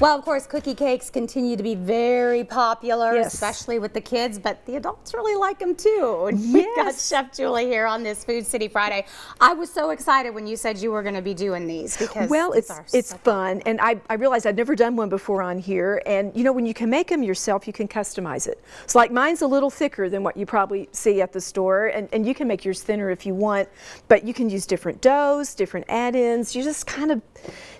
Well, of course, cookie cakes continue to be very popular, Yes. especially with the kids, but the adults really like them too. And we've got Chef Julie here on this Food City Friday. I was so excited when you said you were going to be doing these because it's fun, and I realized I'd never done one before on here, and you know, when you can make them yourself, you can customize it. So like mine's a little thicker than what you probably see at the store, and you can make yours thinner if you want, but you can use different doughs, different add-ins, you just kind of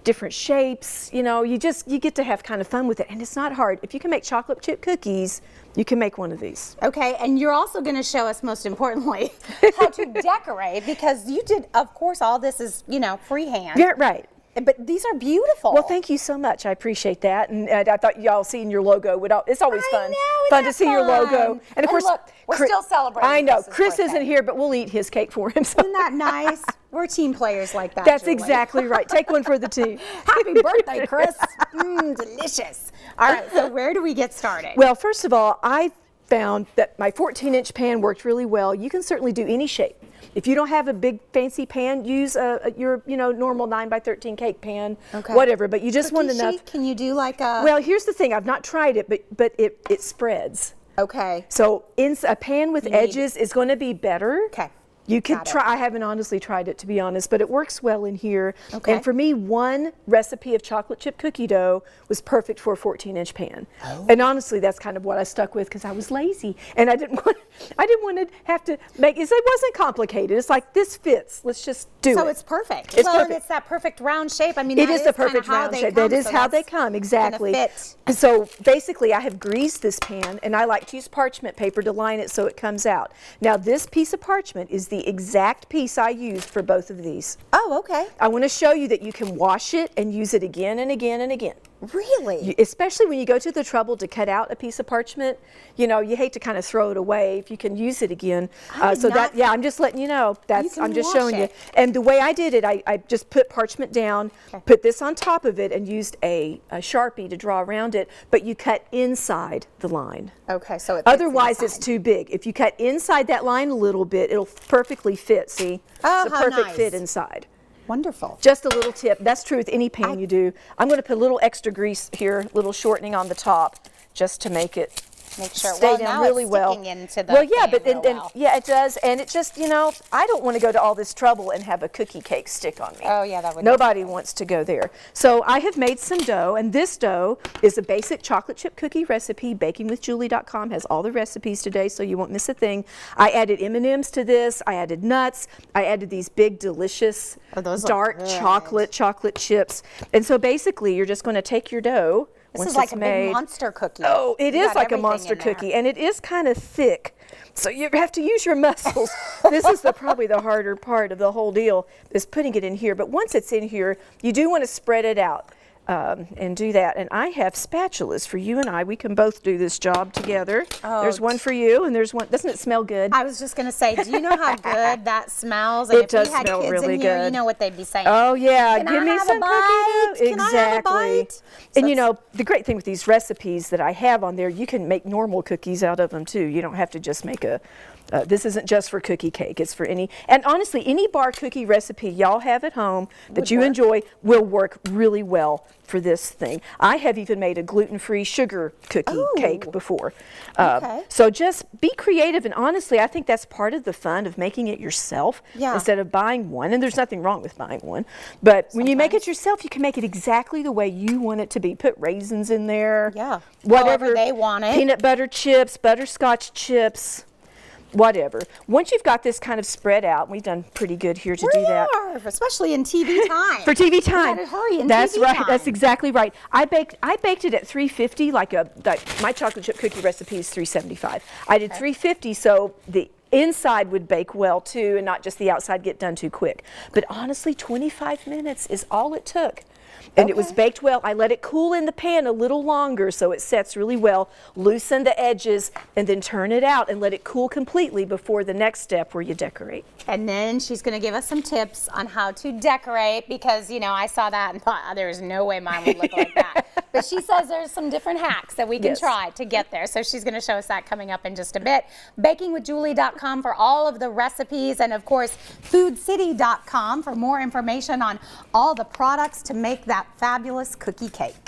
different shapes, you know, you get to have kind of fun with it, and it's not hard. If you can make chocolate chip cookies, you can make one of these. Okay, and you're also going to show us, most importantly, how to decorate, because you did, of course, all this is, you know, freehand. Yeah, right. But these are beautiful. Well, thank you so much. I appreciate that, and I thought y'all seeing your logo it's always fun to see your logo. And of course, look, we're still celebrating. I know Chris isn't here, but we'll eat his cake for him. So. Isn't that nice? We're team players like that. That's Julie. exactly right. Take one for the team. Happy birthday, Chris. Delicious. All right, so where do we get started? Well, first of all, I found that my 14-inch pan worked really well. You can certainly do any shape. If you don't have a big fancy pan, use your normal 9x13 cake pan, whatever. But you just want enough. Sheet? Can you do like a? Well, here's the thing. I've not tried it, but it spreads. Okay. So a pan with edges is going to be better. Okay. You can try. I haven't honestly tried it, to be honest, but it works well in here. Okay. And for me, one recipe of chocolate chip cookie dough was perfect for a 14-inch pan. And honestly, that's kind of what I stuck with because I was lazy and I didn't want to have to make it. It wasn't complicated. It's like this fits. Let's just do it. So it's perfect. It's perfect. And it's that perfect round shape. I mean, it is the perfect round shape. That is how they come, exactly. Fit. So basically, I have greased this pan, and I like to use parchment paper to line it so it comes out. Now, this piece of parchment is the exact piece I used for both of these. Oh, okay. I want to show you that you can wash it and use it again and again and again. Really? Especially when you go to the trouble to cut out a piece of parchment, you know, you hate to kind of throw it away if you can use it again. I'm just letting you know. I'm just showing you. And the way I did it, I just put parchment down, put this on top of it, and used a Sharpie to draw around it, but you cut inside the line. Okay, so otherwise it's too big. If you cut inside that line a little bit, it'll perfectly fit, see? Oh, it's a perfect fit inside. Wonderful. Just a little tip. That's true with any pan you do. I'm going to put a little extra grease here, little shortening on the top, just to make it stay down really well. Into the yeah, it does. And it just, you know, I don't want to go to all this trouble and have a cookie cake stick on me. Oh yeah, that would. Nobody wants to go there. So I have made some dough, and this dough is a basic chocolate chip cookie recipe. BakingWithJulie.com has all the recipes today, so you won't miss a thing. I added M&Ms to this. I added nuts. I added these big, delicious, dark chocolate chips. And so basically, you're just going to take your dough. This is like a big monster cookie. Oh, it is like a monster cookie, and it is kind of thick. So you have to use your muscles. This is probably the harder part of the whole deal, is putting it in here. But once it's in here, you do want to spread it out. And do that. And I have spatulas for you and I. We can both do this job together. Oh, there's one for you, and there's one. Doesn't it smell good? I was just going to say, do you know how good that smells? And it does smell really good. You know what they'd be saying. Oh yeah, give me some cookie dough. Exactly. And you know, the great thing with these recipes that I have on there, you can make normal cookies out of them too. You don't have to just make a. This isn't just for cookie cake, it's for and honestly, any bar cookie recipe y'all have at home that you enjoy will work really well for this thing. I have even made a gluten-free sugar cookie cake before. So just be creative, and honestly, I think that's part of the fun of making it yourself instead of buying one, and there's nothing wrong with buying one. But when you make it yourself, you can make it exactly the way you want it to be. Put raisins in there. Yeah. Whatever they want it. Peanut butter chips, butterscotch chips. Whatever. Once you've got this kind of spread out, we've done pretty good here to do that. Especially in TV time. For TV time. You gotta hurry in That's TV right. time. That's exactly right. I baked it at 350. My chocolate chip cookie recipe is 375. I did 350, so the inside would bake well too, and not just the outside get done too quick. But honestly, 25 minutes is all it took. And it was baked well. I let it cool in the pan a little longer so it sets really well. Loosen the edges and then turn it out and let it cool completely before the next step where you decorate. And then she's going to give us some tips on how to decorate, because, you know, I saw that and thought, oh, there's no way mine would look like that. But she says there's some different hacks that we can try to get there. So she's going to show us that coming up in just a bit. BakingWithJulie.com for all of the recipes, and of course, FoodCity.com for more information on all the products to make that fabulous cookie cake.